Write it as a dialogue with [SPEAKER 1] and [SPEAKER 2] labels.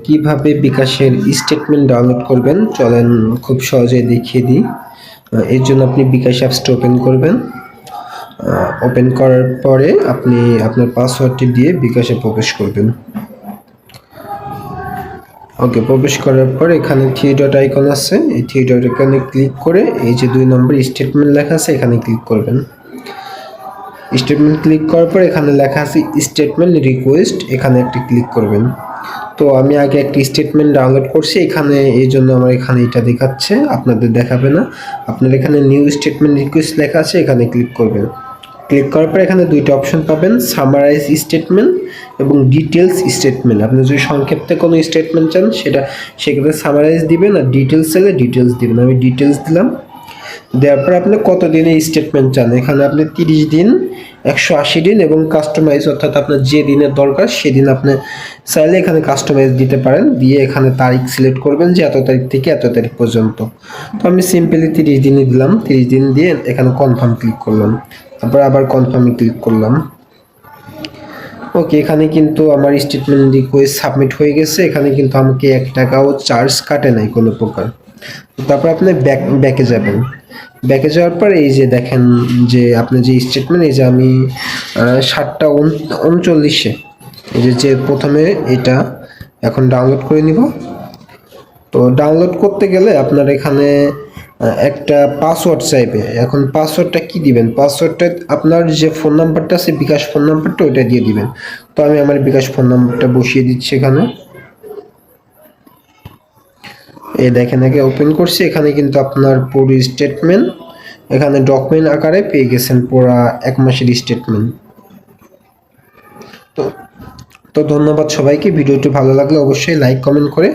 [SPEAKER 1] কিভাবে বিকাশের statement download করবেন চলেন খুব সহজেই দেখিয়ে দিই। এর জন্য আপনি বিকাশ অ্যাপসটা ওপেন করবেন। ওপেন করার পরে আপনি আপনার পাসওয়ার্ডটি দিয়ে বিকাশে প্রবেশ করবেন। ওকে, প্রবেশ করার পর এখানে থ্রি ডট আইকন আছে, এই থ্রি ডট আইকনে ক্লিক করে এই যে 2 নম্বর স্টেটমেন্ট লেখা আছে এখানে ক্লিক করবেন। স্টেটমেন্ট ক্লিক করার পর এখানে লেখা আছে স্টেটমেন্ট রিকোয়েস্ট, এখানে একটি ক্লিক করবেন। তো আমি আগে একটি স্টেটমেন্ট ডাউনলোড করছি এখানে, এই জন্য আমার এখানে এটা দেখাচ্ছে, আপনাদের দেখাবে না। আপনার এখানে নিউ স্টেটমেন্ট রিকোয়েস্ট লেখা আছে, এখানে ক্লিক করবেন। ক্লিক করার পর এখানে দুইটা অপশন পাবেন, সামারাইজ স্টেটমেন্ট এবং ডিটেলস স্টেটমেন্ট। আপনি যদি সংক্ষেপে কোনো স্টেটমেন্ট চান সেক্ষেত্রে সামারাইজ দিবেন, আর ডিটেলস চাইলে ডিটেলস দিবেন। আমি ডিটেলস দিলাম। দেওয়ার পর আপনি কত দিনের স্টেটমেন্ট চান, এখানে আপনি 30 দিন, 180 দিন এবং কাস্টমাইজ, অর্থাৎ আপনার যে দিনের দরকার সেদিন আপনি চাইলে এখানে কাস্টমাইজ দিতে পারেন। দিয়ে এখানে তারিখ সিলেক্ট করবেন যে এত তারিখ থেকে এত তারিখ পর্যন্ত। তো আমি সিম্পলি 30 দিনই দিলাম। 30 দিন দিয়ে এখানে কনফার্ম ক্লিক করলাম, তারপর আবার কনফার্মে ক্লিক করলাম। ওকে, এখানে কিন্তু আমার স্টেটমেন্ট রিকোয়েস্ট সাবমিট হয়ে গেছে। এখানে কিন্তু আমাকে 1 টাকাও চার্জ কাটে নাই কোনো প্রকার। তারপর আপনি ব্যাকে যাবেন। ব্যাকে যাওয়ার পর এই যে দেখেন যে আপনি যে স্টেটমেন্ট, এই যে আমি 7:39 এই যে প্রথমে এটা এখন ডাউনলোড করে নিব। তো ডাউনলোড করতে গেলে আপনার এখানে একটা পাসওয়ার্ড চাইবে। এখন পাসওয়ার্ডটা কি দিবেন? পাসওয়ার্ডটা আপনার যে ফোন নাম্বারটা আছে, বিকাশ ফোন নাম্বারটা, ওইটা দিয়ে দিবেন। তো আমি আমার বিকাশ ফোন নাম্বারটা বসিয়ে দিচ্ছি এখানে। এই দেখেন, আগে ওপেন করছি, এখানে কিন্তু আপনার পুরো স্টেটমেন্ট এখানে ডকুমেন্ট আকারে পেয়ে গেছেন, পুরো 1 মাসের স্টেটমেন্ট। তো ধন্যবাদ সবাইকে। ভিডিওটি ভালো লাগলে অবশ্যই লাইক কমেন্ট করে